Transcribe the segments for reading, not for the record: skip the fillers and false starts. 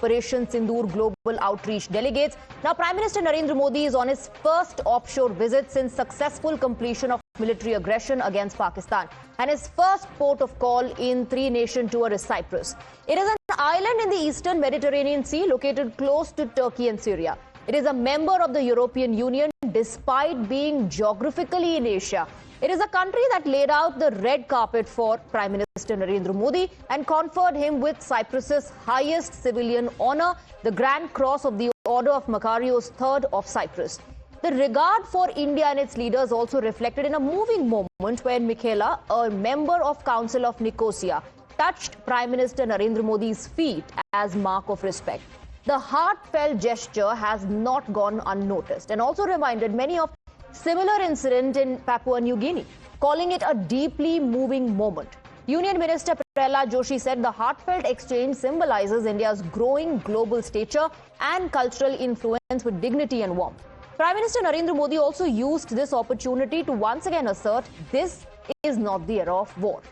Operation Sindoor Global Outreach delegates. Now, Prime Minister Narendra Modi is on his first offshore visit since successful completion of military aggression against Pakistan. And his first port of call in three-nation tour is Cyprus. It is an island in the eastern Mediterranean Sea located close to Turkey and Syria. It is a member of the European Union despite being geographically in Asia. It is a country that laid out the red carpet for Prime Minister Narendra Modi and conferred him with Cyprus's highest civilian honor, the Grand Cross of the Order of Makarios III of Cyprus. The regard for India and its leaders also reflected in a moving moment when Michaela, a member of Council of Nicosia, touched Prime Minister Narendra Modi's feet as mark of respect. The heartfelt gesture has not gone unnoticed and also reminded many of similar incident in Papua New Guinea, calling it a deeply moving moment. Union Minister Prahlad Joshi said the heartfelt exchange symbolizes India's growing global stature and cultural influence with dignity and warmth. Prime Minister Narendra Modi also used this opportunity to once again assert this is not the era of war.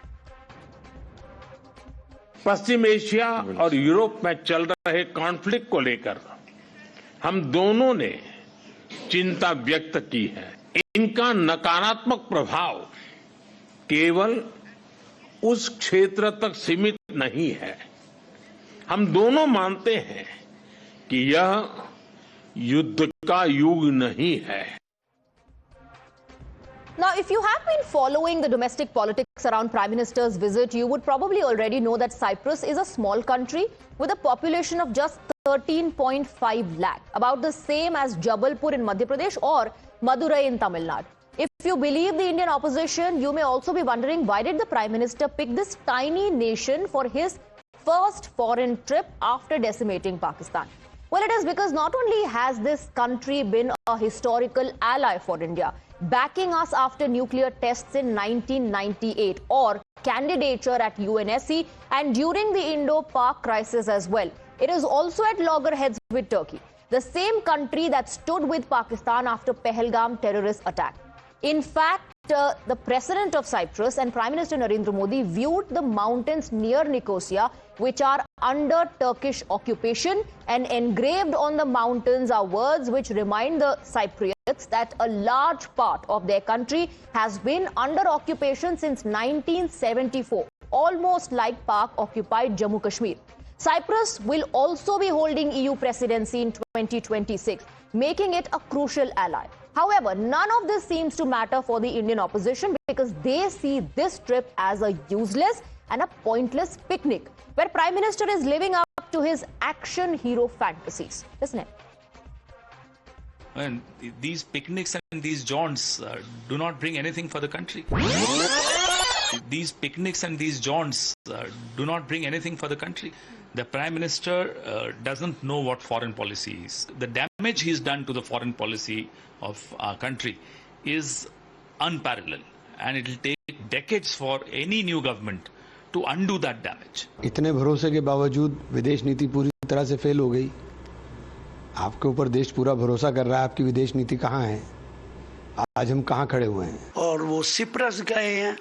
Paschim Asia और Europe में चल रहे conflict को लेकर हम दोनों ने चिंता व्यक्त की है। इनका नकारात्मक प्रभाव केवल उस क्षेत्र तक सीमित नहीं है। हम दोनों मानते हैं कि यह युद्ध का युग नहीं है। Now, if you have been following the domestic politics around Prime Minister's visit, you would probably already know that Cyprus is a small country with a population of just 13.5 lakh, about the same as Jabalpur in Madhya Pradesh or Madurai in Tamil Nadu. If you believe the Indian opposition, you may also be wondering why did the Prime Minister pick this tiny nation for his first foreign trip after decimating Pakistan? Well, it is because not only has this country been a historical ally for India, backing us after nuclear tests in 1998 or candidature at UNSC and during the Indo-Pak crisis as well. It is also at loggerheads with Turkey, the same country that stood with Pakistan after Pahalgam terrorist attack. In fact, the President of Cyprus and Prime Minister Narendra Modi viewed the mountains near Nicosia, which are under Turkish occupation, and engraved on the mountains are words which remind the Cypriots that a large part of their country has been under occupation since 1974, almost like Pak-occupied Jammu Kashmir. Cyprus will also be holding EU presidency in 2026, making it a crucial ally. However, none of this seems to matter for the Indian opposition because they see this trip as a useless and a pointless picnic where Prime Minister is living up to his action hero fantasies. Isn't it? And these picnics and these jaunts do not bring anything for the country. These picnics and these jaunts do not bring anything for the country. The Prime Minister doesn't know what foreign policy is. The damage he's done to the foreign policy of our country is unparalleled, and it will take decades for any new government to undo that damage. इतने भरोसे के बावजूद विदेश नीति पूरी तरह से fail हो गई। आपके ऊपर देश पूरा भरोसा कर रहा है, आपकी विदेश नीति कहाँ है? आज हम कहाँ खड़े हुए हैं? और वो सिप्रस गए हैं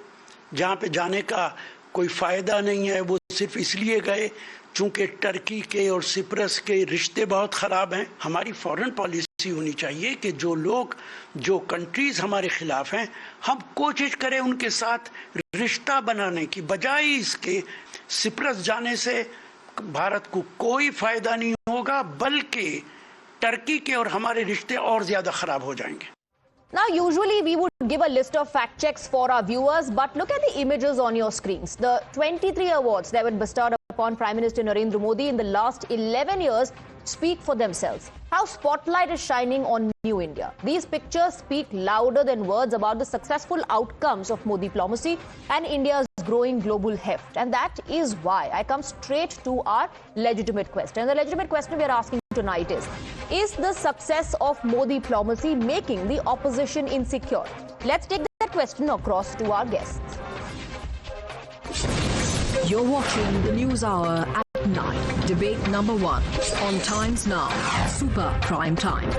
जहाँ पे जाने का कोई फायदा नहीं है। वो सिर्फ इसलिए गए चूंकि टर्की के और सिप्रस के रिश्ते बहुत ख़राब हैं। हमारी फॉरेन पॉलिसी होनी चाहिए कि जो लोग, जो कंट्रीज़ हमारे खिलाफ हैं, हम कोशिश करें उनके साथ रिश्ता बनाने की, बजाय इसके सिप्रस जाने से भारत को कोई फ़ायदा नहीं होगा, बल्कि टर्की के और हमारे रिश्ते और ज़्यादा ख़राब हो जाएंगे। Now, usually we would give a list of fact checks for our viewers, but look at the images on your screens. The 23 awards that were bestowed upon Prime Minister Narendra Modi in the last 11 years speak for themselves. How spotlight is shining on New India. These pictures speak louder than words about the successful outcomes of Modi diplomacy and India's growing global heft. And that is why I come straight to our legitimate question. The legitimate question we are asking tonight is the success of Modi diplomacy making the opposition insecure? Let's take that question across to our guests. You're watching the News Hour at 9. Debate number 1 on Times Now, Super Prime Time.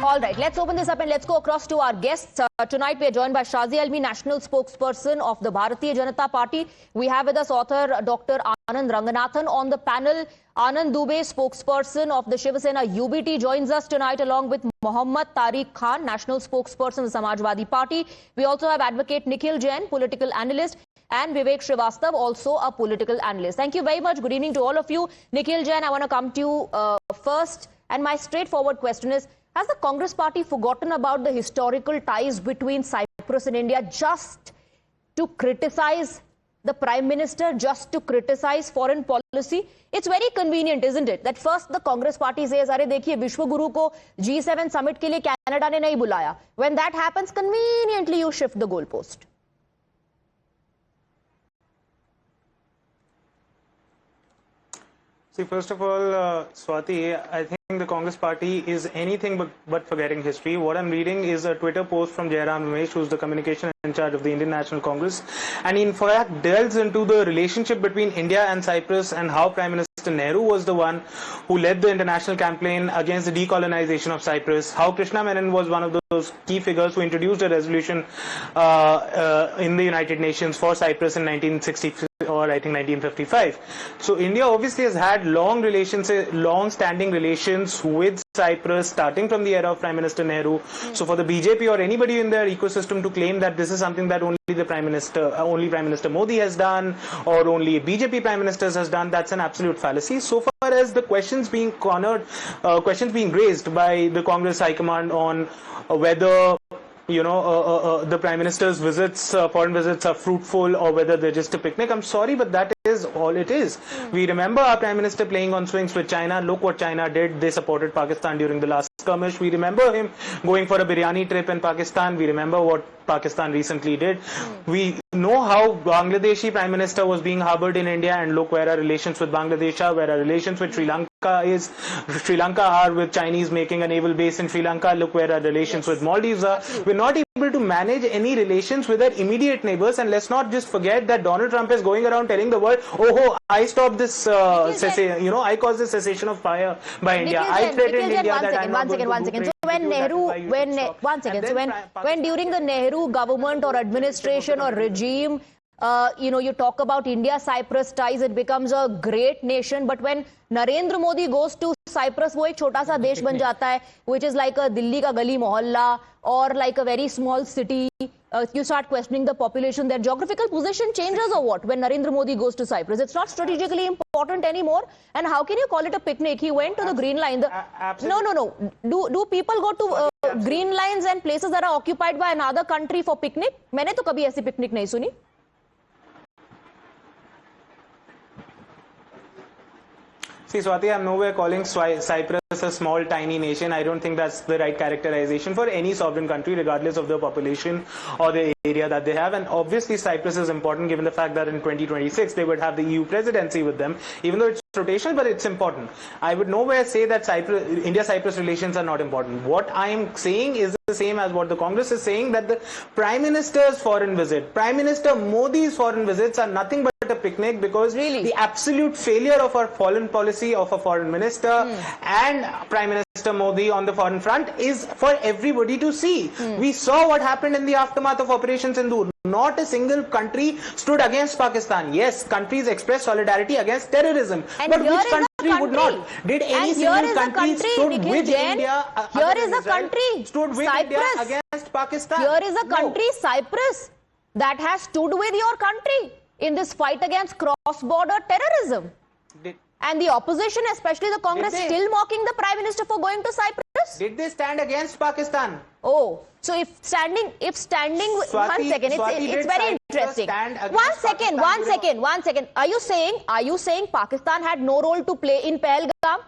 All right, let's open this up and let's go across to our guests. Tonight we are joined by Shazi Almi, National Spokesperson of the Bharatiya Janata Party. We have with us author Dr. Anand Ranganathan on the panel. Anand Dubey, spokesperson of the Shiv Sena UBT, joins us tonight along with Mohammad Tariq Khan, National Spokesperson of the Samajwadi Party. We also have Advocate Nikhil Jain, political analyst, and Vivek Srivastav, also a political analyst. Thank you very much. Good evening to all of you. Nikhil Jain, I want to come to you first. And my straightforward question is, has the Congress party forgotten about the historical ties between Cyprus and India just to criticize the Prime Minister, just to criticize foreign policy? It's very convenient, isn't it? That first the Congress party says, "Arey dekhiye, Vishwaguru ko G7 summit ke liye Canada ne nahi bulaya." When that happens, conveniently you shift the goalpost. See, first of all, Swati, I think the Congress party is anything but forgetting history. What I'm reading is a Twitter post from Jairam Ramesh, who's the communication in charge of the Indian National Congress, and in fact delves into the relationship between India and Cyprus and how Prime Minister Nehru was the one who led the international campaign against the decolonization of Cyprus, how Krishna Menon was one of those key figures who introduced a resolution in the United Nations for Cyprus in 1960 or I think 1955. So India obviously has had long-standing relations with Cyprus, starting from the era of Prime Minister Nehru. So for the BJP or anybody in their ecosystem to claim that this is something that only Prime Minister Modi has done, or only BJP Prime Ministers has done, that's an absolute fallacy. So far as the questions being raised by the Congress High Command on whether the Prime Minister's visits, foreign visits are fruitful or whether they're just a picnic, I'm sorry, but that is all it is. We remember our Prime Minister playing on swings with China. Look what China did. They supported Pakistan during the last skirmish. We remember him going for a biryani trip in Pakistan. We remember what Pakistan recently did. We know how Bangladeshi Prime Minister was being harbored in India, and look where our relations with Bangladesh are, where our relations with Sri Lanka are, with Chinese making a naval base in Sri Lanka. Look where our relations with Maldives are. We're not able to manage any relations with our immediate neighbors, and let's not just forget that Donald Trump is going around telling the world, oh, I stopped this, I caused the cessation of fire by India. I threatened India that I'm not going to one second. So when during the Nehru government or administration or regime, you talk about India-Cyprus ties, it becomes a great nation. But when Narendra Modi goes to Cyprus, वो एक छोटा सा देश बन जाता है, which is like a Delhi का गली मोहल्ला or like a very small city. You start questioning the population. Their geographical position changes or what when Narendra Modi goes to Cyprus? It's not strategically important anymore. And how can you call it a picnic? He went to the Green Line. No. Do people go to Green Lines and places that are occupied by another country for picnic? मैंने तो कभी ऐसी picnic नहीं सुनी. See, Swati, I'm nowhere calling Cyprus a small, tiny nation. I don't think that's the right characterization for any sovereign country, regardless of the population or the area that they have. And obviously, Cyprus is important given the fact that in 2026, they would have the EU presidency with them, even though it's rotational, but it's important. I would nowhere say that India-Cyprus relations are not important. What I am saying is the same as what the Congress is saying, that the Prime Minister's foreign visit, Prime Minister Modi's foreign visits are nothing but a picnic, because the absolute failure of our foreign policy of a foreign minister and Prime Minister Modi on the foreign front is for everybody to see. We saw what happened in the aftermath of Operation Sindoor. Not a single country stood against Pakistan. Yes, countries expressed solidarity against terrorism. And but which country would not? Did any single country stood with India? Here is a country, stood with India against Pakistan. Here is a country, Cyprus, that has stood with your country in this fight against cross-border terrorism. And the opposition, especially the Congress, still mocking the Prime Minister for going to Cyprus. Did they stand against Pakistan? Oh, so if standing, Swati, one second, it's very interesting. One second. Are you saying Pakistan had no role to play in Pahalgam?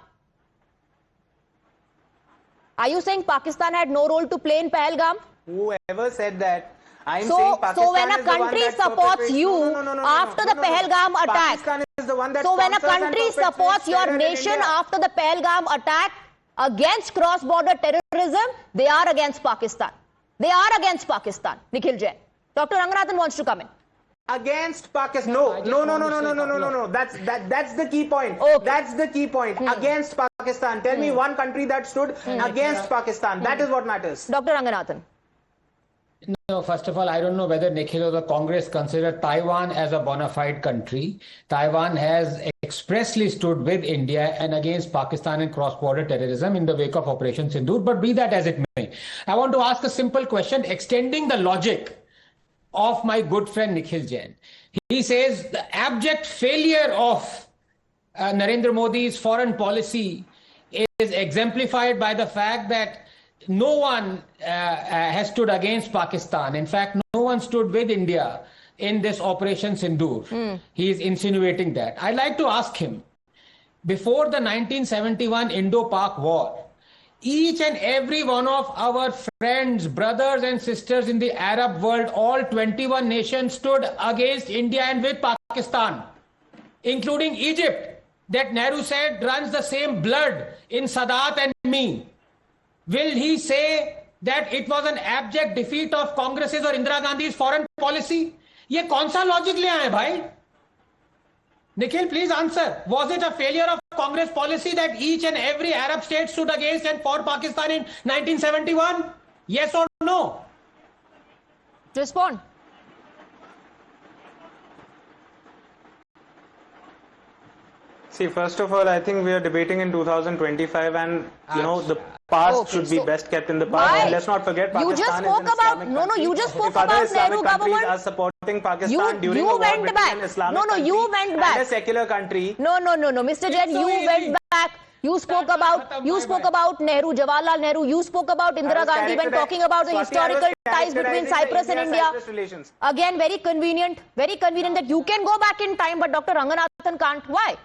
Are you saying Pakistan had no role to play in Pahalgam? Whoever said that? So when a country supports you after the Pahalgam attack, so when a country supports your nation after the Pahalgam attack against cross-border terrorism, they are against Pakistan. They are against Pakistan. Nikhil Jain. Dr. Ranganathan wants to come in. Against Pakistan. No. That's the key point. Okay. That's the key point. Against Pakistan. Tell me one country that stood against Pakistan. That is what matters. Dr. Ranganathan. No, first of all, I don't know whether Nikhil or the Congress consider Taiwan as a bona fide country. Taiwan has expressly stood with India and against Pakistan and cross-border terrorism in the wake of Operation Sindoor, but be that as it may. I want to ask a simple question, extending the logic of my good friend Nikhil Jain. He says the abject failure of Narendra Modi's foreign policy is exemplified by the fact that no one has stood against Pakistan. In fact, no one stood with India in this Operation Sindoor. He is insinuating that. I'd like to ask him, before the 1971 Indo-Pak War, each and every one of our friends, brothers and sisters in the Arab world, all 21 nations stood against India and with Pakistan, including Egypt, that Nehru said runs the same blood in Sadat and me. Will he say that it was an abject defeat of Congress's or Indira Gandhi's foreign policy? ये कौन सा logic ले आए भाई? Nikhil, please answer. Was it a failure of Congress policy that each and every Arab state stood against and for Pakistan in 1971? Yes or no? Respond. See, first of all, I think we are debating in 2025, and the past should be best kept in the past. Why? And let's not forget Pakistan You just is spoke an about Islamic country. you just spoke If other about Islamic Nehru countries government. are supporting Pakistan during You a war went between back. an Islamic No, country you went back. and a secular country. No, Mr. Jain, so you easy. went back. You spoke about Nehru, Jawaharlal Nehru. You spoke about Indira Gandhi when talking about the historical ties between Cyprus and India. Relations. Again, very convenient that you can go back in time, but Dr. Ranganathan can't. Why?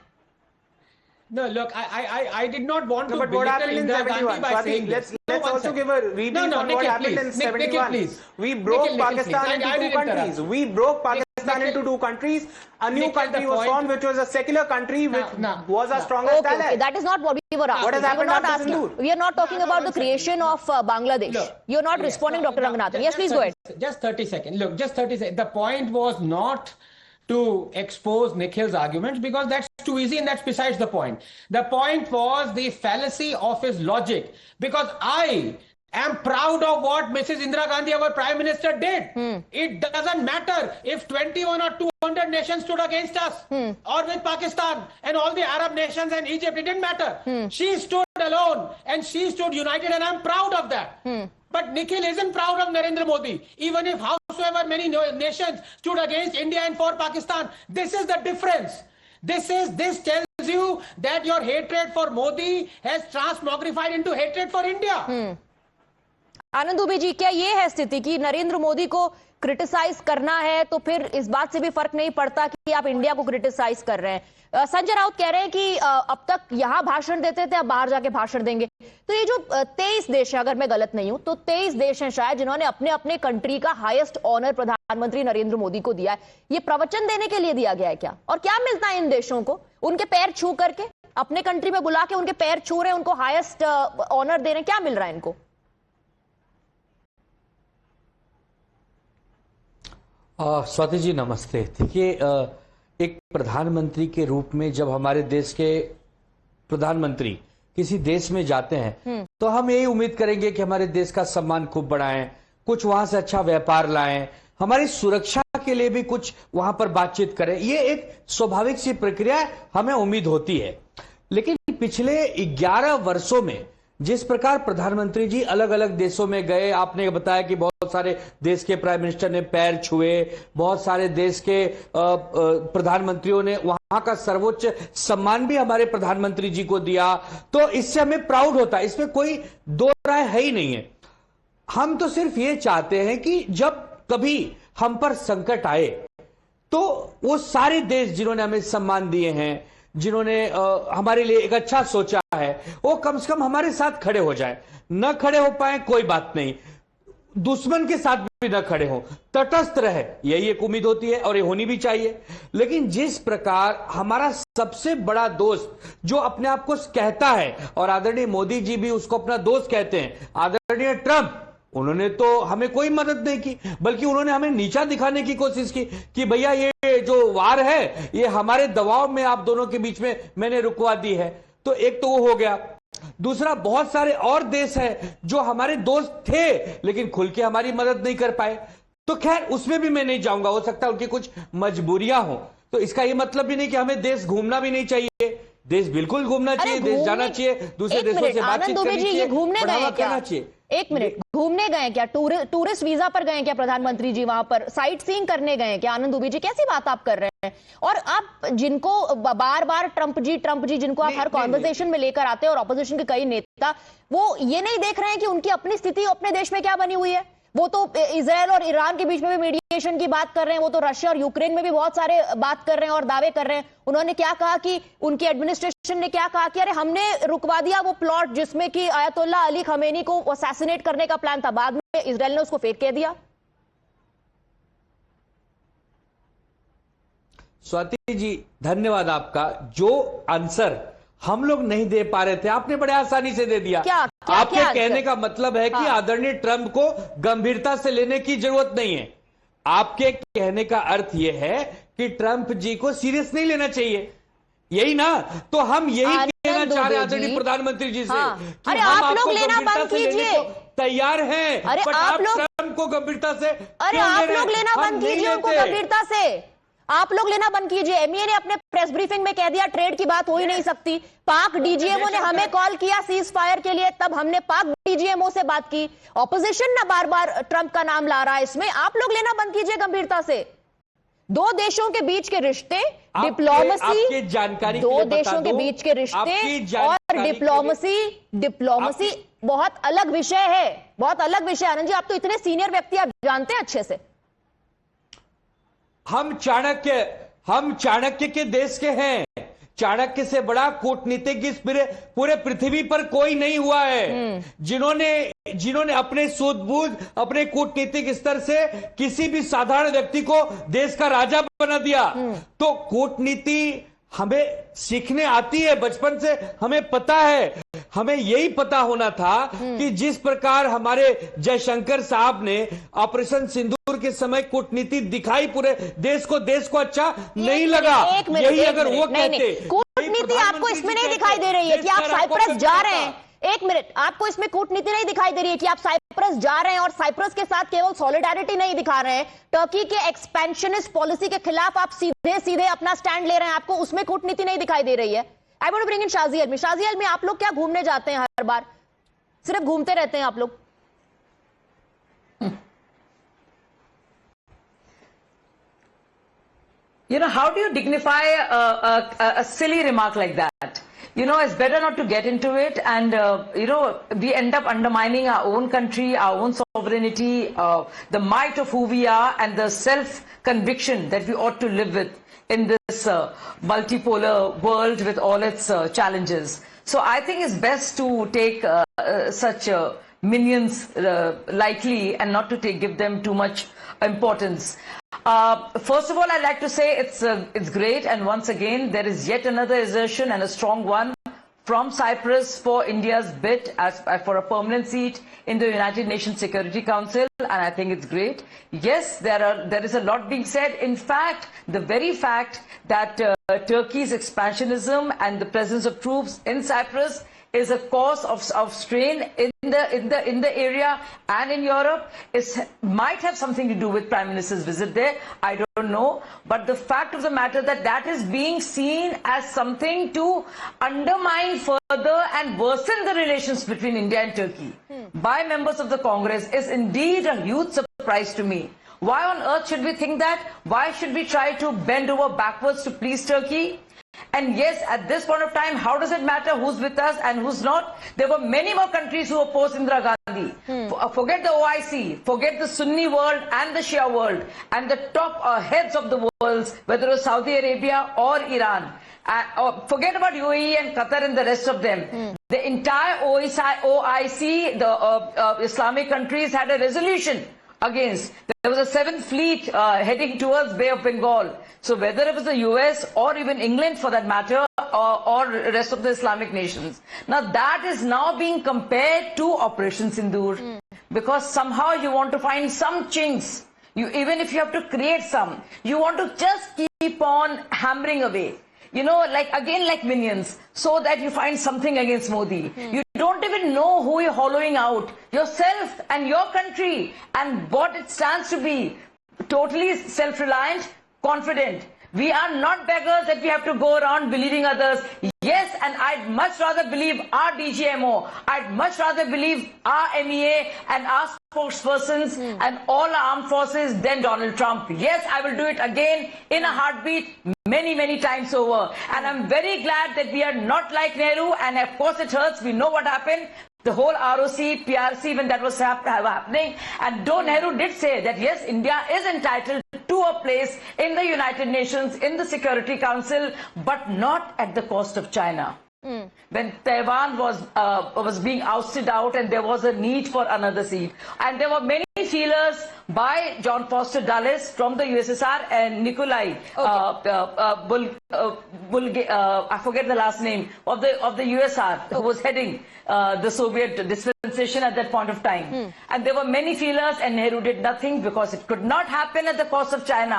No, look, I did not want to But what belittle happened in Indira Gandhi 71? by Swati, saying this. let's one also second. give a rebrief on what Nikhil, happened please. in Nikhil, 71. please. We broke Nikhil, Pakistan please. into I two didn't interrupt. countries. We broke Pakistan into two countries. A new Nikhil, country the was point- formed, which was a secular country, which was our strongest Okay, ally. that is not what we were asking. What has happened we were not after asking. Sindoor? We are not talking about the creation of Bangladesh. Look, You're not yes, responding, no, Dr. no, Ranganathan. just Yes, please go ahead. Just 30 seconds. Look, just 30 seconds. The point was not to expose Nikhil's arguments because that's too easy and that's besides the point. The point was the fallacy of his logic, because I am proud of what Mrs. Indira Gandhi, our Prime Minister, did. It doesn't matter if 21 or 200 nations stood against us or with Pakistan and all the Arab nations and Egypt. It didn't matter. She stood alone and she stood united, and I'm proud of that. But Nikhil isn't proud of Narendra Modi, even if howsoever many nations stood against India and for Pakistan. This is the difference. This tells you that your hatred for Modi has transmogrified into hatred for India. आनंद दुबे जी, क्या ये है स्थिति कि नरेंद्र मोदी को criticise करना है तो फिर इस बात से भी फर्क नहीं पड़ता कि आप इंडिया को क्रिटिसाइज कर रहे हैं? संजय राउत कह रहे हैं कि अब तक यहां भाषण देते थे, अब बाहर जाके भाषण देंगे। तो ये जो 23 देश है, अगर मैं गलत नहीं हूं तो 23 देश हैं शायद जिन्होंने अपने अपने कंट्री का हाईएस्ट ऑनर प्रधानमंत्री नरेंद्र मोदी को दिया है। ये प्रवचन देने के लिए दिया गया है क्या? और क्या मिलता है इन देशों को? उनके पैर छू करके, अपने कंट्री में बुला के उनके पैर छू रहे हैं, उनको हाईएस्ट ऑनर दे रहे हैं, क्या मिल रहा है इनको? स्वाति जी नमस्ते। देखिए, एक प्रधानमंत्री के रूप में जब हमारे देश के प्रधानमंत्री किसी देश में जाते हैं तो हम यही उम्मीद करेंगे कि हमारे देश का सम्मान खूब बढ़ाएं, कुछ वहां से अच्छा व्यापार लाएं, हमारी सुरक्षा के लिए भी कुछ वहां पर बातचीत करें। ये एक स्वाभाविक सी प्रक्रिया हमें उम्मीद होती है। लेकिन पिछले 11 वर्षों में जिस प्रकार प्रधानमंत्री जी अलग अलग देशों में गए, आपने बताया कि बहुत सारे देश के प्राइम मिनिस्टर ने पैर छुए, बहुत सारे देश के प्रधानमंत्रियों ने वहां का सर्वोच्च सम्मान भी हमारे प्रधानमंत्री जी को दिया, तो इससे हमें प्राउड होता है, इसमें कोई दो राय है ही नहीं है। हम तो सिर्फ ये चाहते हैं कि जब कभी हम पर संकट आए तो वो सारे देश जिन्होंने हमें सम्मान दिए हैं, जिन्होंने हमारे लिए एक अच्छा सोचा है, वो कम से कम हमारे साथ खड़े हो जाए। न खड़े हो पाए कोई बात नहीं, दुश्मन के साथ भी न खड़े हो, तटस्थ रहे, यही एक उम्मीद होती है और ये होनी भी चाहिए। लेकिन जिस प्रकार हमारा सबसे बड़ा दोस्त जो अपने आप को कहता है, और आदरणीय मोदी जी भी उसको अपना दोस्त कहते हैं, आदरणीय ट्रंप, उन्होंने तो हमें कोई मदद नहीं की, बल्कि उन्होंने हमें नीचा दिखाने की कोशिश की कि भैया ये जो वार है ये हमारे दबाव में आप दोनों के बीच में मैंने रुकवा दी है। तो एक तो वो हो गया। दूसरा, बहुत सारे और देश हैं जो हमारे दोस्त थे लेकिन खुल के हमारी मदद नहीं कर पाए। तो खैर उसमें भी मैं नहीं जाऊंगा, हो सकता है उनकी कुछ मजबूरियां हो। तो इसका ये मतलब भी नहीं कि हमें देश घूमना भी नहीं चाहिए। देश बिल्कुल घूमना चाहिए, देश जाना चाहिए, दूसरे देशों से बातचीत करनी चाहिए, घूमने गए क्या? एक मिनट, घूमने गए क्या? टूरिस्ट वीजा पर गए क्या प्रधानमंत्री जी? वहां पर साइट सीइंग करने गए क्या? आनंद दुबे जी, कैसी बात आप कर रहे हैं? और आप जिनको बार बार ट्रंप जी जिनको आप हर कॉन्वर्सेशन में लेकर आते हैं, और ऑपोजिशन के कई नेता, वो ये नहीं देख रहे हैं कि उनकी अपनी स्थिति अपने देश में क्या बनी हुई है। वो तो इजराइल और ईरान के बीच में भी मीडिएशन की बात कर रहे हैं, वो तो रशिया और यूक्रेन में भी बहुत सारे बात कर रहे हैं और दावे कर रहे हैं। उन्होंने क्या कहा कि उनकी एडमिनिस्ट्रेशन ने क्या कहा कि अरे हमने रुकवा दिया वो प्लॉट जिसमें कि आयतुल्ला अली खमेनी को असैसिनेट करने का प्लान था, बाद में इजराइल ने उसको फेंक के दिया। स्वाति जी धन्यवाद आपका। जो आंसर हम लोग नहीं दे पा रहे थे आपने बड़े आसानी से दे दिया। आपके कहने का मतलब है कि आदरणीय ट्रंप को गंभीरता से लेने की जरूरत नहीं है। आपके कहने का अर्थ यह है कि ट्रंप जी को सीरियस नहीं लेना चाहिए, यही ना? तो हम यही कहना चाह रहे हैं आदरणीय प्रधानमंत्री जी से कि अरे हम आप लोग आपको लेना गंभीरता बंद से लेने कीजिए। को तैयार हैं, अरे बट आप आप लोग ट्रंप को गंभीरता से अरे आप लोग लेना बंद कीजिए उनको गंभीरता से। आप लोग लेना बंद कीजिए। एमईए ने अपने प्रेस ब्रीफिंग में कह दिया ट्रेड की बात हो ही नहीं सकती। पाक डीजीएमओ ने हमें कॉल किया सीज फायर के लिए, तब हमने पाक डीजीएमओ से बात की। ऑपोजिशन ना बार बार ट्रंप का नाम ला रहा है इसमें। आप लोग लेना बंद कीजिए गंभीरता से। दो देशों के बीच के रिश्ते, डिप्लोमेसी, जानकारी दो देशों के बीच के रिश्ते और डिप्लोमेसी बहुत अलग विषय है, बहुत अलग विषय। आनंद जी, आप तो इतने सीनियर व्यक्ति, आप जानते हैं अच्छे से। हम चाणक्य के देश के हैं। चाणक्य से बड़ा कूटनीतिज्ञ इस पूरे पृथ्वी पर कोई नहीं हुआ है, जिन्होंने अपने सूझबूझ, अपने कूटनीतिक स्तर से किसी भी साधारण व्यक्ति को देश का राजा बना दिया। तो कूटनीति हमें सीखने आती है, बचपन से हमें पता है। हमें यही पता होना था कि जिस प्रकार हमारे जयशंकर साहब ने ऑपरेशन सिंदूर के समय कूटनीति दिखाई पूरे देश को अच्छा नहीं लगा। यही अगर वो कहते, कूटनीति आपको इसमें नहीं दिखाई दे रही है कि आप साइप्रस जा रहे हैं। एक मिनट, आपको इसमें कूटनीति नहीं दिखाई दे रही है कि आप साइप्रस जा रहे हैं और साइप्रस के साथ केवल सॉलिडारिटी नहीं दिखा रहे हैं, टर्की के एक्सपेंशनिस्ट पॉलिसी के खिलाफ आप सीधे अपना स्टैंड ले रहे हैं, आपको उसमें कूटनीति नहीं दिखाई दे रही है। I want to bring in Shazia Ilmi. Shazia Ilmi, आप लोग क्या घूमने जाते हैं हर बार? सिर्फ घूमते रहते हैं आप लोग। You know, how do you dignify a silly remark like that? You know, it's better not to get into it, and you know, we end up undermining our own country, our own sovereignty, the might of who we are, and the self-conviction that we ought to live with in this multipolar world with all its challenges. So I think it's best to take such minions lightly and not to give them too much importance. First of all, I'd like to say it's great, and once again there is yet another assertion, and a strong one, from Cyprus for India's bid for a permanent seat in the United Nations Security Council, and I think it's great. Yes, there is a lot being said. In fact, the very fact that Turkey's expansionism and the presence of troops in Cyprus is a cause of strain in the area and in Europe might have something to do with Prime Minister's visit there. I don't know, but the fact of the matter that is being seen as something to undermine further and worsen the relations between India and Turkey by members of the Congress is indeed a huge surprise to me. Why on earth should we think that? Why should we try to bend over backwards to please Turkey? And yes, at this point of time, how does it matter who's with us and who's not? There were many more countries who opposed Indira Gandhi. Forget the OIC, forget the Sunni world and the Shia world, and the top heads of the world, whether it was Saudi Arabia or Iran. Forget about UAE and Qatar and the rest of them. The entire OIC, the Islamic countries had a resolution against. There was a 7th fleet heading towards Bay of Bengal. So whether it was the US or even England for that matter, or rest of the Islamic nations. Now that is now being compared to Operation Sindoor. because somehow you want to find some chinks. Even if you have to create some, you want to just keep on hammering away. You know, like minions, so that you find something against Modi. You don't even know who you're hollowing out, yourself and your country, and what it stands to be. Totally self-reliant, confident. We are not beggars that we have to go around believing others. Yes, and I'd much rather believe our DGMO, I'd much rather believe our MEA and our spokespersons and all our armed forces than Donald Trump. Yes, I will do it again in a heartbeat, many times over. And I'm very glad that we are not like Nehru, and of course it hurts, we know what happened. The whole ROC, PRC, when that was happening. And though Nehru did say that yes, India is entitled to a place in the United Nations, in the Security Council, but not at the cost of China. When Taiwan was being ousted out and there was a need for another seat. And there were many feelers by John Foster Dulles from the USSR and Nikolai, I forget the last name, of the USSR, who was heading the Soviet dispensation at that point of time. And there were many feelers, and Nehru did nothing because it could not happen at the cost of China.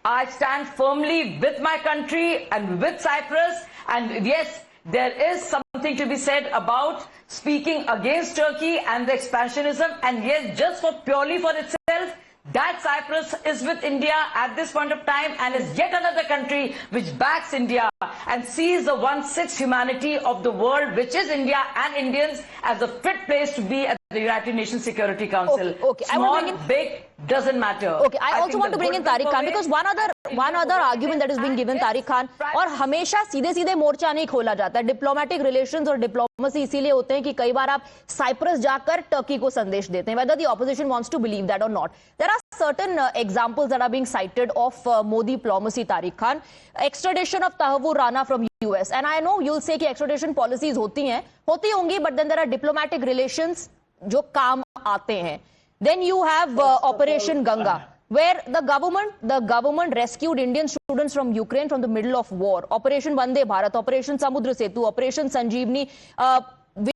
I stand firmly with my country and with Cyprus, and yes, there is something to be said about speaking against Turkey and the expansionism, and yes, just purely for itself, that Cyprus is with India at this point of time and is yet another country which backs India and sees the 1/6 humanity of the world, which is India and Indians, as a fit place to be at the United Nations Security Council. Okay. Small, big, doesn't matter. Okay, I also want to bring in Tariq Khan, because one other argument that is being given, Tariq Khan, और हमेशा सीधे मोर्चा नहीं खोला जाता है. Diplomatic relations और diplomacy इसीलिए होते हैं कि कई बार आप साइप्रस जाकर टर्की को संदेश देते हैं, whether the opposition wants to believe that or not. There are certain examples that are being cited of Modi diplomacy, Tariq Khan. Extradition of Tahawur Rana from US, and I know you'll say कि extradition policies होती होंगी, but then there are diplomatic relations जो काम आते हैं. Then you have Operation Ganga, where the government rescued Indian students from Ukraine from the middle of war. Operation Vande Bharat, Operation Samudra Setu, Operation Sanjeevani,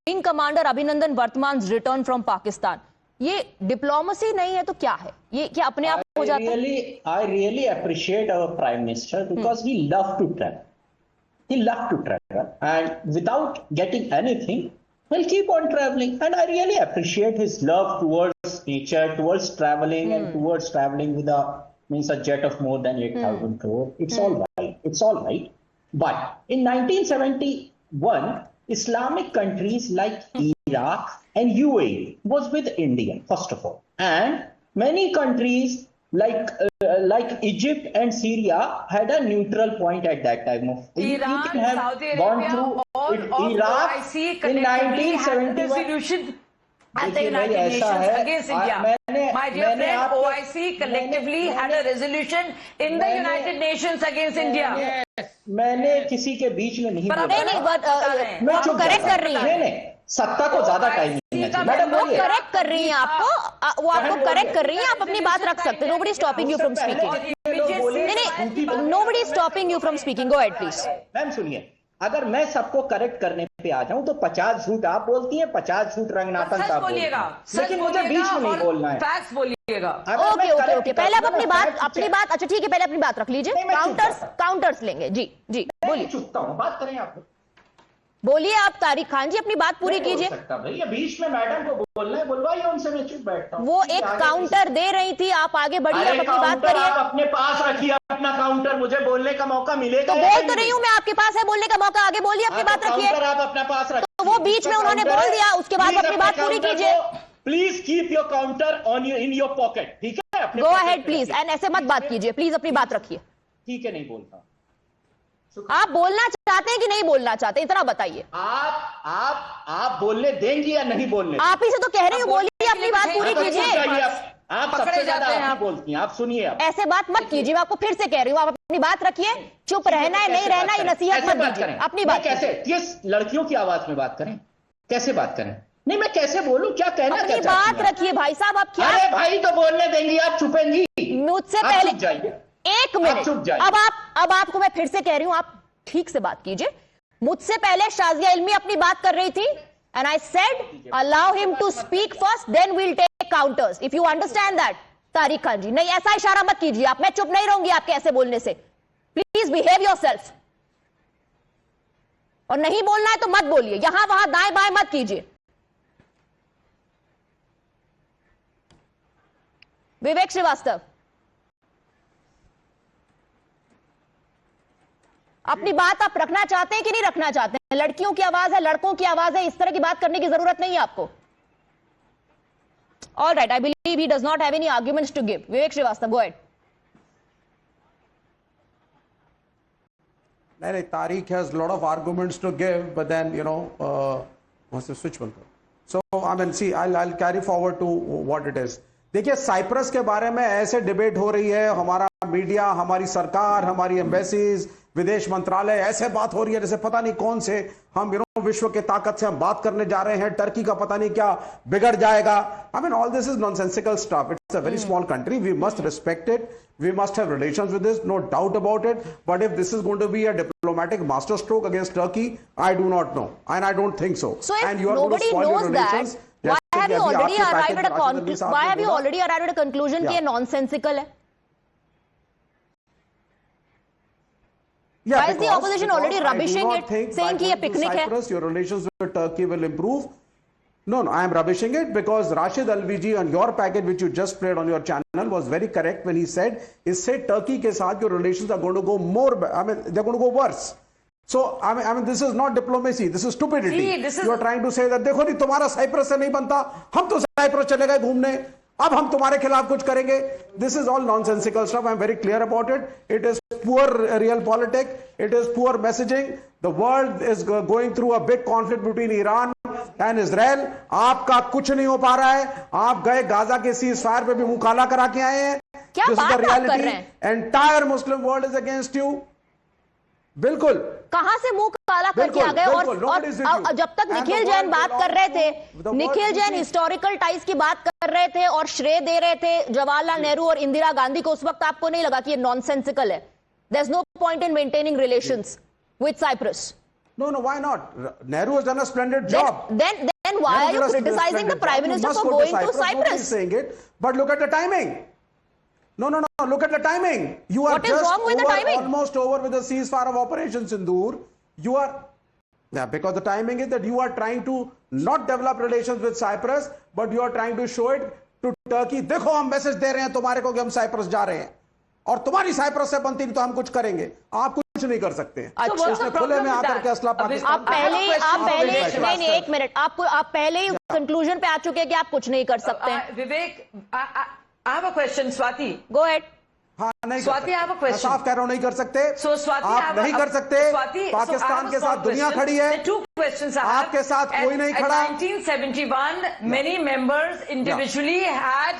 Wing Commander Abhinandan Vartman's return from Pakistan. ये diplomacy नहीं है तो क्या है? ये क्या अपने आप हो जाता है? I really appreciate our Prime Minister because he loved to travel. He loved to travel, and without getting anything, he'll keep on traveling. And I really appreciate his love towards nature, towards traveling, and towards traveling with a jet of more than 8,000 crore. It's all right. It's all right. But in 1971, Islamic countries like Iraq and UAE was with India, first of all. And many countries like Egypt and Syria had a neutral point at that time. Iran, Saudi Arabia, Iraq in 1971. At the United Nations against India. My dear friend, OIC collectively had a resolution in the United Nations against India. मैंने किसी के बीच में नहीं बोला। मैं जो correct कर रही हूँ, सत्ता को ज्यादा टाइम नहीं है। मैडम वो करेक्ट कर रही हैं आपको, वो आपको करेक्ट कर रही हैं, आप अपनी बात रख सकते हैं. Nobody is stopping you from speaking. नहीं, nobody is stopping you from speaking. Go ahead, please. Ma'am सुनिए, अगर मैं सबको करेक्ट करने पे आ जाऊं तो 50 झूठ आप बोलती हैं, 50 झूठ रंगनाथन साहब बोलिएगा, लेकिन मुझे बीच में नहीं बोलना है. फैक्ट्स बोलिएगा. ओके, पहले आप अपनी बात अच्छा ठीक है, पहले अपनी बात रख लीजिए. काउंटर्स लेंगे. जी बोलिए. चुपता हूँ, बात करें आप. बोलिए आप तारिक खान जी, अपनी बात पूरी कीजिए. भैया बीच में मैडम को बोलना है, बुलवाइए उनसे, मैं चुप बैठता हूँ. वो एक काउंटर दे रही थी, आप आगे बढ़िए, आप अपनी बात करिए. आप अपने पास रखिए अपना काउंटर, मुझे बोलने का मौका मिलेगा. तो बोल तो रही हूँ मैं, आपके पास है बोलने का मौका, आगे बोलिए, अपनी बात रखिए. आप अपना पास रखिए. तो वो बीच में उन्होंने बोल दिया, उसके बाद अपनी बात पूरी कीजिए. Please keep your counter in your pocket, ठीक है? गो अहेड प्लीज, एंड ऐसे मत बात कीजिए प्लीज, अपनी बात रखिए. ठीक है, नहीं बोलता. आप बोलना चाहते हैं कि नहीं बोलना चाहते, इतना बताइए. आप बोलने देंगी या नहीं बोलने? आप ही से तो कह रही हूँ, बोलिए, अपनी बात पूरी कीजिए. आप सबसे ज्यादा आप बोलती हैं, आप सुनिए. ऐसे बात मत कीजिए, मैं आपको फिर से कह रही हूँ, आप अपनी बात रखिए. चुप रहना है, नहीं रहना, ये नसीहत मत दीजिए. अपनी बात कैसे, किस लड़कियों की आवाज में बात करें, कैसे बात करें? नहीं, मैं कैसे बोलूं, क्या कहना चाहती हैं? अपनी बात रखिए भाई साहब. आप क्या? अरे भाई तो बोलने देंगी, आप चुपेंगी? मुझसे पहले जाइए, एक मिनट. अब आपको मैं फिर से कह रही हूँ, आप ठीक से बात कीजिए. मुझसे पहले शाजिया इल्मी अपनी बात कर रही थी, And I said, allow him to speak first, then we'll take counters. If you understand that, Tariq Khan ji. नहीं ऐसा इशारा मत कीजिए आप, मैं चुप नहीं रहूंगी आपके ऐसे बोलने से. Please behave yourself. और नहीं बोलना है तो मत बोलिए, यहां वहां दाएं बाएं मत कीजिए. विवेक श्रीवास्तव, अपनी बात आप रखना चाहते हैं कि नहीं रखना चाहते हैं? लड़कियों की आवाज है, लड़कों की आवाज है, इस तरह की बात करने की जरूरत नहीं है आपको. All right, I believe he does not have any arguments to give. Vivek Srivastava, go ahead. नहीं, Tariq has a lot of arguments to give, but then what's the switch button? So I mean, see, I'll carry forward to what it is. देखिए, Cyprus के बारे में ऐसे debate हो रही है, हमारा मीडिया, हमारी सरकार, हमारी एम्बेसीज, विदेश मंत्रालय, ऐसे बात हो रही है जैसे पता नहीं कौन से हम विश्व के ताकत से हम बात करने जा रहे हैं, टर्की का पता नहीं क्या बिगड़ जाएगा. I mean, all this is nonsensical stuff. It's a very small country. We must respect it. We must have relations with this, no doubt about it. But if this is going to be a diplomatic masterstroke against Turkey, I do not know, and I don't think so. So if and you are going to nobody spoil your knows relations, that, why have you already arrived at a conclusion? why have you already arrived at a conclusion कि ये nonsensical है? Yeah, why is the opposition already rubbishing it, saying कि ये picnic है? Cyprus, your relations with Turkey will improve. No, I am rubbishing it because Rashid Alviji on your package which you just played on your channel was very correct when he said, Turkey के साथ your relations are going to go they're going to go worse. So, I mean, this is not diplomacy. This is stupidity. You are trying to say that, देखो नहीं तुम्हारा Cyprus से नहीं बनता, हम तो साइप्रस चले गए घूमने, अब हम तुम्हारे खिलाफ कुछ करेंगे. This is all nonsensical stuff. I am very clear about it. It is poor real politics. It is poor messaging. The world is going through a big conflict between Iran and Israel. आपका कुछ नहीं हो पा रहा है. आप गए Gaza के सीज़फायर पे भी मुंह काला करा के आए हैं. क्या बात आप कर रहे हैं? Entire Muslim world is against you. बिल्कुल. कहां से मुंह काला करके आ गए? और जब तक निखिल जैन बात कर रहे थे, निखिल जैन हिस्टोरिकल टाइज की बात कर रहे थे और श्रेय दे रहे थे जवाहरलाल नेहरू और इंदिरा गांधी को, उस वक्त आपको नहीं लगा कि ये नॉनसेंसिकल है? There is no point in maintaining relations with Cyprus. No, why not? Nehru has done a splendid job. Then why are you criticizing the Prime Minister for going to Cyprus? Saying it, but look at the timing. No. Look at the timing. You are what is wrong with the timing? Almost over with the ceasefire of Operation Sindoor. You are, because the timing is that you are trying to not develop relations with Cyprus, but you are trying to show it to Turkey. देखो हम message दे रहे हैं तुम्हारे को कि हम Cyprus जा रहे हैं और तुम्हारी साइप्रस से बनती नहीं तो हम कुछ करेंगे. आप कुछ नहीं कर सकते. अच्छा, खुले में आकर के असला पाकिस्तान. आप पहले नहीं, एक मिनट, आप पहले ही कंक्लूजन पे आ चुके हैं कि आप कुछ नहीं कर सकते हैं. विवेक, I have a question, Swati. Go ahead. हाँ, नहीं Swati, I have a question. साफ कह रहा हूँ, नहीं कर सकते. So Swati, आप नहीं कर सकते. पाकिस्तान के साथ दुनिया खड़ी है. The two questions I have. आपके साथ कोई नहीं खड़ा. In 1971, many members individually had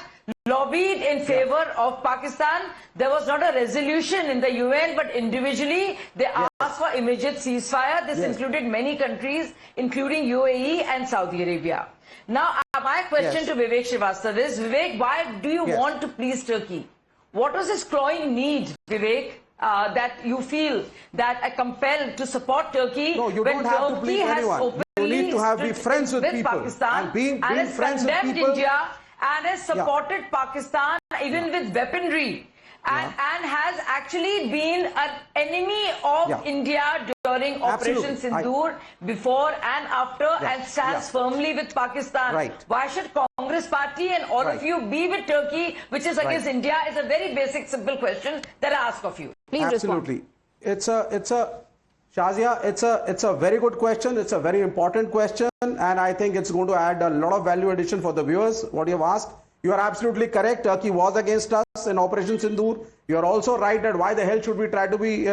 lobbied in favor of Pakistan. There was not a resolution in the UN, but individually they asked for immediate ceasefire. This included many countries, including UAE and Saudi Arabia. Now, my question to Vivek Srivastava is, Vivek, why do you want to please Turkey? What was his clawing need, Vivek, that you feel that are compelled to support Turkey? No, you when don't have to Turkey please has anyone. You need to be friends with people. Pakistan and being has friends with condemned people. India and has supported Pakistan even with weaponry and has actually been an enemy of India during Operation Sindoor, before and after, and stands firmly with Pakistan. Right. Why should Congress Party and all of you be with Turkey, which is against India? Is a very basic, simple question that I ask of you. Please Absolutely. Respond. Shazia, it's a very good question. It's a very important question, and I think it's going to add a lot of value addition for the viewers. What you have asked, you are absolutely correct. Turkey was against us in Operation Sindoor. You are also right that why the hell should we try to be,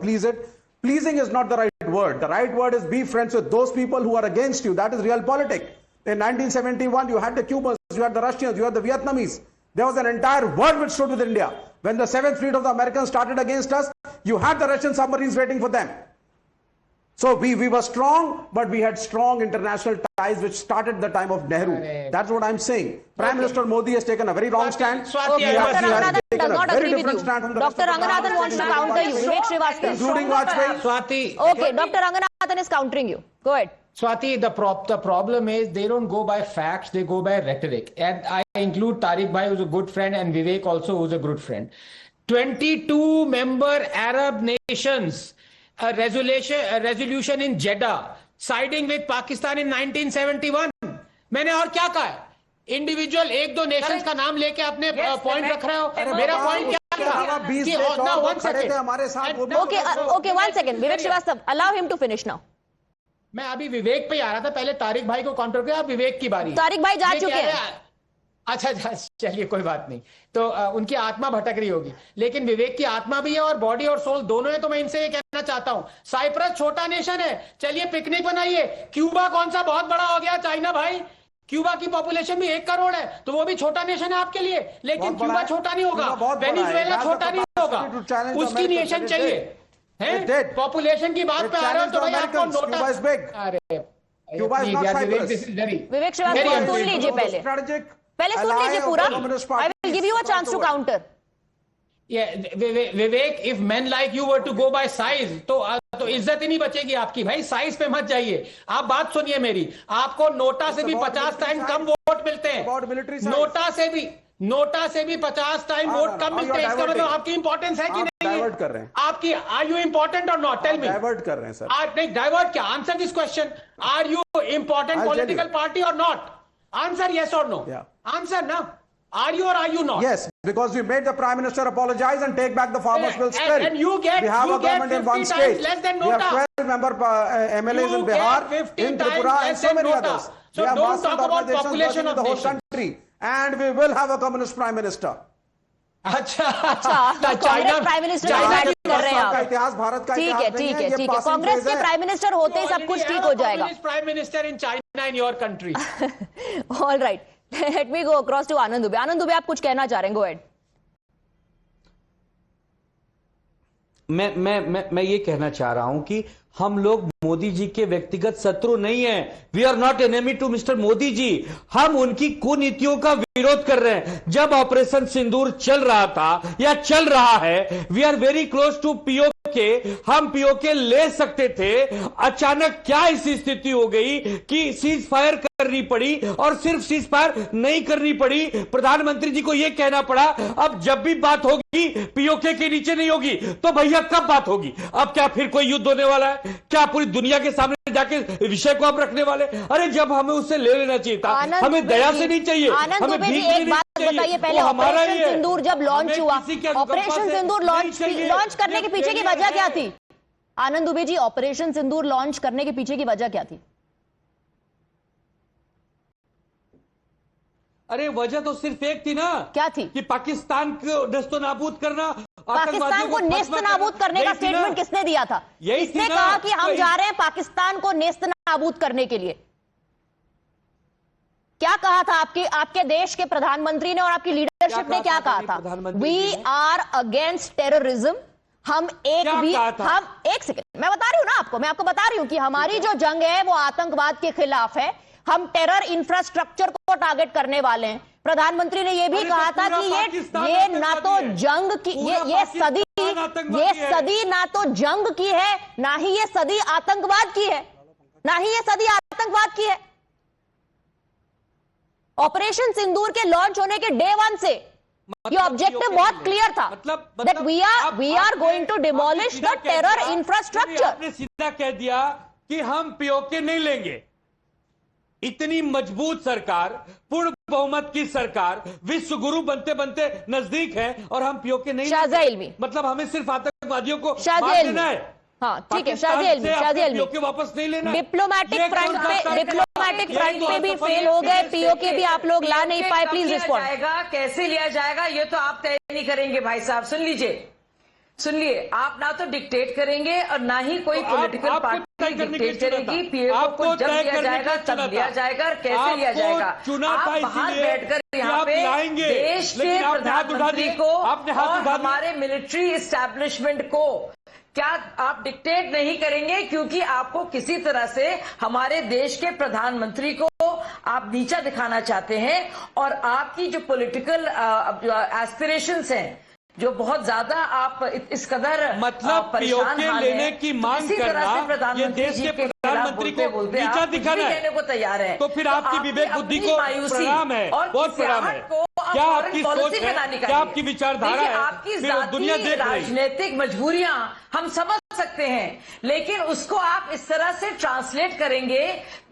please it? Pleasing is not the right word. The right word is be friends with those people who are against you. That is real politics. In 1971, you had the Cubans, you had the Russians, you had the Vietnamese. There was an entire world which stood with India. When the 7th Fleet of the Americans started against us, you had the Russian submarines waiting for them. So we were strong, but we had strong international ties which started the time of Nehru. That's what I'm saying. Prime Minister Modi has taken a very wrong stand. Okay, Dr. Ranganathan does not agree with you. Dr. Ranganathan wants to counter you. Vivek Srivastava. Including Vajpayee. Okay, Dr. Ranganathan is countering you. Go ahead. Swati, the problem is they don't go by facts, they go by rhetoric. And I include Tariq Bhai, who's a good friend, and Vivek also, who's a good friend. 22 member Arab nations, a resolution in Jeddah, siding with Pakistan in 1971. मैंने और क्या कहा है? Individual एक दो Nations का नाम लेके अपने पॉइंट रख रहे हो. मेरा पॉइंट क्या था कि Okay, 1 second. Vivek Srivastava, allow him to finish now. मैं अभी विवेक पे आ रहा था, पहले तारिक भाई को काउंटर किया, अब विवेक की बारी. तारिक भाई जा चुके हैं. अच्छा, चलिए कोई बात नहीं. तो उनकी आत्मा भटक रही होगी, लेकिन विवेक की आत्मा भी है और बॉडी और सोल दोनों है. तो मैं इनसे ये कहना चाहता हूं, साइप्रस छोटा नेशन है, चलिए पिकनिक बनाइए. क्यूबा कौन सा बहुत बड़ा हो गया? चाइना भाई, क्यूबा की पॉपुलेशन भी 1 करोड़ है, तो वो भी छोटा नेशन है आपके लिए. लेकिन क्यूबा छोटा नहीं होगा, वेनेजुएला छोटा नहीं होगा, उसकी नेशन चाहिए. पॉपुलेशन की बात पे आ रहे हो तो भाई आपको नोटिस. अरे विवेक श्रीवास्तव, सुन लीजिए पहले सुन लीजिए पूरा. I will give you a chance to counter. Vivek, if men like you were to go by size तो इज्जत ही नहीं बचेगी आपकी. भाई साइज पे मत जाइए. आप बात सुनिए मेरी, आपको नोटा से भी 50 टाइम कम वोट मिलते हैं. नोटा से भी 50 टाइम वोट कम मिलते हैं. इसका मतलब आपकी इंपॉर्टेंस है कि नहीं? डाइवर्ट कर रहे हैं आपकी. Are you important or not? Tell me. Divert कर रहे हैं सर. नहीं, डाइवर्ट क्या? Answer this question. Are you important political party or not? Answer yes or no. Answer now. Are you or are you not? Yes, because we made the Prime Minister apologize and take back the farmers' bill spill. And you get, we have a government in one state. Less than we have 12 member MLAs in Bihar, in Tripura, and so many others. So we have don't talk about population of the whole country, and we will have a communist Prime Minister. अच्छा, Congress prime minister कर रहे हैं आप. इतिहास भारत का ठीक है. कांग्रेस के प्राइम मिनिस्टर होते ही सब कुछ ठीक हो जाएगा. Prime minister in China in your country. All right, let me go across to Anand Dubey. Anand Dubey, आप कुछ कहना चाह रहे हैं? Go ahead. मैं ये कहना चाह रहा हूं कि हम लोग मोदी जी के व्यक्तिगत शत्रु नहीं हैं. We are not enemy to mister Modi ji. हम उनकी कुनीतियों का विरोध कर रहे हैं. जब ऑपरेशन सिंदूर चल रहा था या चल रहा है, we are very close to PoK. हम पीओके ले सकते थे. अचानक क्या ऐसी स्थिति हो गई कि सीज फायर करनी पड़ी, और सिर्फ सीज फायर नहीं करनी पड़ी, प्रधानमंत्री जी को यह कहना पड़ा अब जब भी बात होगी पीओके के नीचे नहीं होगी. तो भैया कब बात होगी? अब क्या फिर कोई युद्ध होने वाला है? क्या पूरी दुनिया के सामने जाके विषय को आप रखने वाले? अरे जब हमें उससे ले लेना चाहिए था. हमें दया से नहीं चाहिए, हमें भीख एक बात बताइए. पहले ऑपरेशन सिंदूर जब लॉन्च हुआ, ऑपरेशन सिंदूर लॉन्च करने के पीछे की वजह क्या थी? आनंद दुबे जी, ऑपरेशन सिंदूर लॉन्च करने के पीछे की वजह क्या थी? अरे वजह तो सिर्फ एक थी ना. क्या थी? कि पाकिस्तान को नेस्तो नाबूद करना. पाकिस्तान को नेस्त नाबूद करने का स्टेटमेंट किसने दिया था? इसने कहा कि हम जा रहे हैं पाकिस्तान को नेस्त नाबूद करने के लिए. क्या कहा था आपके देश के प्रधानमंत्री ने और आपकी लीडरशिप ने क्या कहा था? We are against terrorism. हम एक सेकंड, मैं बता रही हूं ना आपको, मैं आपको बता रही हूं कि हमारी जो जंग है वो आतंकवाद के खिलाफ है. हम टेरर इंफ्रास्ट्रक्चर को टारगेट करने वाले हैं. प्रधानमंत्री ने यह भी कहा था कि ये ना तो जंग की, ये सदी ना तो जंग की है, ना ही ये सदी आतंकवाद की है, ना ही ये सदी आतंकवाद की है. ऑपरेशन सिंदूर के लॉन्च होने के डे 1 से ये ऑब्जेक्टिव बहुत क्लियर था, that we are going to demolish the terror infrastructure. आपने सीधा कह दिया कि हम पीओके नहीं लेंगे. इतनी मजबूत सरकार, पूर्ण बहुमत की सरकार, विश्व गुरु बनते बनते नजदीक है, और हम पीओके नहीं लेंगे. मतलब हमें सिर्फ आतंकवादियों को मार देना है. हाँ ठीक है. शाजी अलमी वापस नहीं लेना. डिप्लोमैटिक फ्रंट पे भी फेल हो गए. पीओके भी आप लोग ला नहीं पाए. Please respond. कैसे लिया जाएगा ये तो आप तय नहीं करेंगे भाई साहब. सुनिए, आप ना तो डिक्टेट करेंगे और ना ही कोई पॉलिटिकल पार्टी डिक्टेट करेगी. पीओके को जब लिया जाएगा तब लिया जाएगा, और कैसे लिया जाएगा. आप बाहर बैठकर यहाँ पे देश के प्रधानमंत्री को और हमारे मिलिट्री इस्टेब्लिशमेंट को क्या आप डिक्टेट नहीं करेंगे? क्योंकि आपको किसी तरह से हमारे देश के प्रधानमंत्री को आप नीचा दिखाना चाहते हैं, और आपकी जो पॉलिटिकल एस्पिरेशंस हैं, जो बहुत ज्यादा आप इस कदर मतलब पीओके लेने की मांग करना, ये देश के प्रधानमंत्री को नीचा दिखाना है को तैयार है। तो फिर आपकी विवेक बुद्धि को प्रणाम है, बहुत प्रणाम है। क्या आपकी सोच है, क्या आपकी विचारधारा है, आपकी फिर दुनिया देख रही है। राजनीतिक मजबूरियां हम समझ सकते हैं, लेकिन उसको आप इस तरह से ट्रांसलेट करेंगे,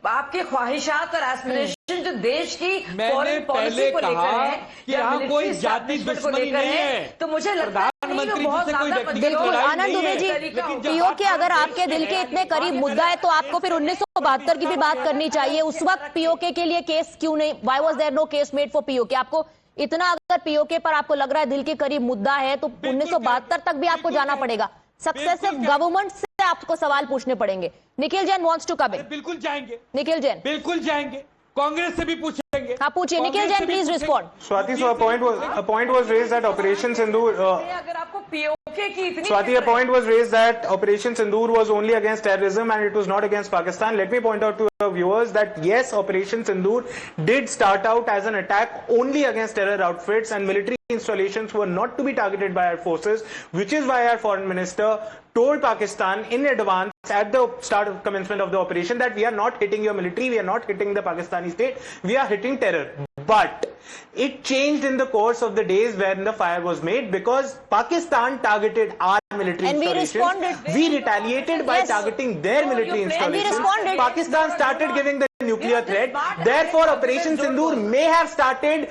आपके ख्वाहिशात और एस्पिरेशन जो देश की फॉरेन पॉलिसी को लेकर है कि यहाँ कोई जाति दुश्मनी नहीं है, तो मुझे लगता है प्रधानमंत्री जी से कोई व्यक्तिगत बिल्कुल लड़ाई आनंद नहीं दुबे जी, है। पीओके अगर आपके दिल के इतने करीब मुद्दा है तो आपको फिर 1972 की भी बात करनी चाहिए। उस वक्त पीओके के लिए केस क्यों नहीं, why was there no case made for PoK? आपको इतना अगर पीओके पर आपको लग रहा है दिल के करीब मुद्दा है तो 1972 तक भी आपको जाना पड़ेगा। सक्सेसिव गवर्नमेंट से आपको सवाल पूछने पड़ेंगे। Nikhil Jain wants to come in. बिल्कुल जाएंगे, निखिल जैन बिल्कुल जाएंगे, कांग्रेस से भी पूछेंगे। हाँ पूछिए Nikhil Jain, please respond. Swati, so a point was raised that Operation Sindoor. अगर आपको पीओके की इतनी Swati, a point was raised that Operation Sindoor was only against terrorism and it was not against Pakistan. Let me point out to our viewers that yes, Operation Sindoor did start out as an attack only against terror outfits and military installations were not to be targeted by our forces, which is why our foreign minister told Pakistan in advance at the start of commencement of the operation that we are not hitting your military, we are not hitting the Pakistani state, we are hitting terror. But it changed in the course of the days when the fire was made because Pakistan targeted our military and installations. we responded. We retaliated by Yes. targeting their military And we installations. responded. Pakistan started giving the nuclear threat. Therefore, Operation Sindoor may have started.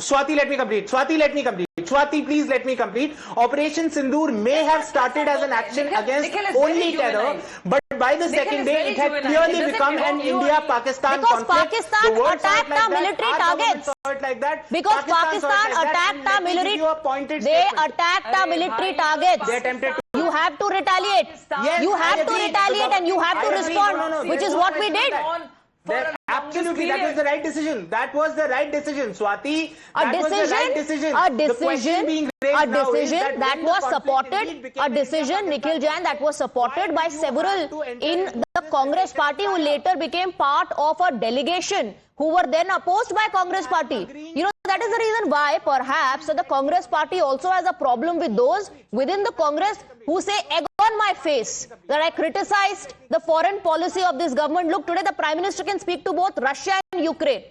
Swati, let me complete. Swati, let me complete. Swati, please let me complete. Operation Sindoor may have started as an action against only terror, but by the second day, it had clearly become an India-Pakistan Because conflict. Pakistan The world saw it attacked like our that. military Our government targets. saw it like that. Because saw it Pakistan like that. attacked our Let me military, give you a pointed they statement. attacked our military targets. They attempted to. You have to retaliate. Yes, You I have to agree. retaliate and you have to I agree. respond, No, no, no. which is There's what no we question did. on that. Absolutely, that was the right decision. That was the right decision, Swati. That was the right decision. The question being raised now is that when was the conflict supported, indeed became a an decision, Nikhil Jain, that was supported by several in the Congress party who later became part of a delegation who were then opposed by Congress party. You know, that is the reason why perhaps the Congress party also has a problem with those within the Congress who say, egg on my face, that I criticized the foreign policy of this government. Look, today the Prime Minister can speak to both Russia and Ukraine.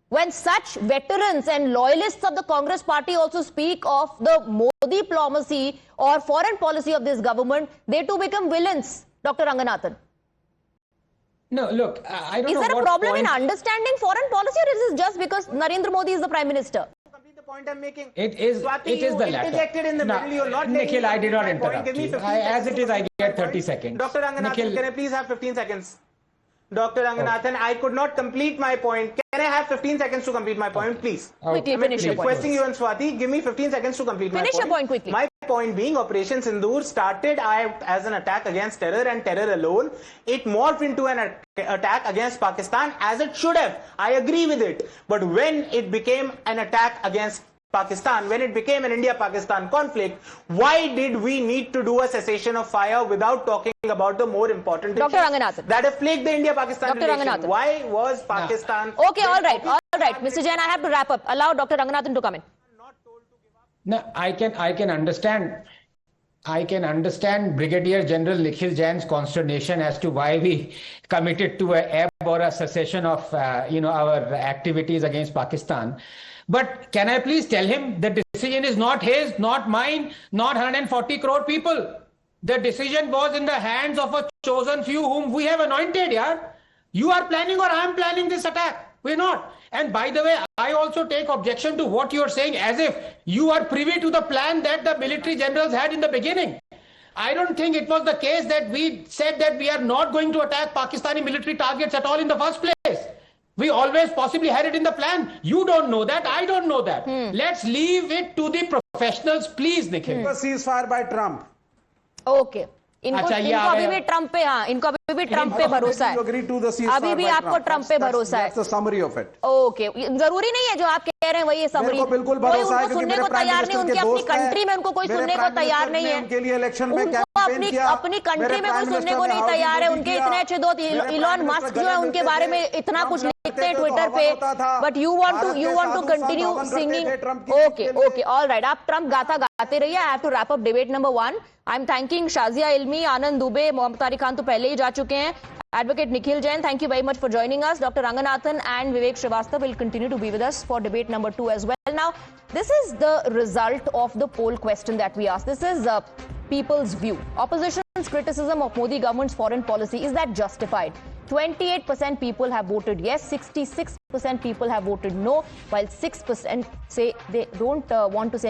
When such veterans and loyalists of the Congress party also speak of the Modi diplomacy or foreign policy of this government, they too become villains, Dr. Ranganathan. No, look, I don't know. Is there a what problem point... in understanding foreign policy, or is this just because Narendra Modi is the Prime Minister? The point I'm making. It is Swati, the latter. interjected in the middle. You're not Nikhil, I did not letting me interrupt Give me you. 15 As seconds it is, to I complete get my 30 point. seconds. Dr. Ranganathan, Nikhil... can I please have 15 seconds? Dr. Ranganathan, I could not complete my point. Can I have 15 seconds to complete my point, please? Quickly, I'm finish your point. requesting you and Swati, give me 15 seconds to complete my point. Finish your point quickly. My point being, Operation Sindoor started as an attack against terror and terror alone. It morphed into an attack against Pakistan as it should have. I agree with it. But when it became an attack against Pakistan, when it became an India-Pakistan conflict, why did we need to do a cessation of fire without talking about the more important Dr. issues Ranganathan. that have plagued the India-Pakistan Dr. relation? Ranganathan. Why was Pakistan... Okay, all right. Mr. Jain, I have to wrap up. Allow Dr. Ranganathan to come in. No, I can understand. I can understand Brigadier General Nikhil Jain's consternation as to why we committed to a ebb or a cessation of our activities against Pakistan. But can I please tell him the decision is not his, not mine, not 140 crore people. The decision was in the hands of a chosen few whom we have anointed, yeah? You are planning or I am planning this attack. We're not. And by the way, I also take objection to what you are saying as if you are privy to the plan that the military generals had in the beginning. I don't think it was the case that we said that we are not going to attack Pakistani military targets at all in the first place. We always possibly had it in the plan. You don't know that. I don't know that. Let's leave it to the professionals, please, Nikhil. Ceasefire by Trump. Okay. इनको अभी भी Trump पे इनको अभी भी Trump पे भरोसा है अभी भी आपको ट्रम्प पे भरोसा है ओके जरूरी नहीं है जो आप कह रहे हैं वही समरी कोई उनको सुनने को तैयार नहीं उनकी अपनी कंट्री में उनको कोई सुनने को तैयार नहीं है उनको अपनी कंट्री में कोई सुनने को नहीं तैयार है उनके इतने अच्छे दोस्त इलॉन मस्क जो है उनके बारे में इतना कुछ लिखते सकते हैं ट्विटर पे, but you want to continue singing. Okay all right, आप ट्रम्प गाथा गाते रहिए. I have to wrap up debate number 1. I am thanking Shazia Ilmi, Anand Dubey, Mohammad Tariq Khan तो पहले ही जा चुके हैं. Advocate Nikhil Jain, thank you very much for joining us. Dr. Ranganathan and Vivek Srivastava will continue to be with us for debate number 2 as well. Now, this is the result of the poll question that we asked. This is people's view. Opposition's criticism of Modi government's foreign policy, is that justified? 28% people have voted yes, 66% people have voted no, while 6% say they don't want to say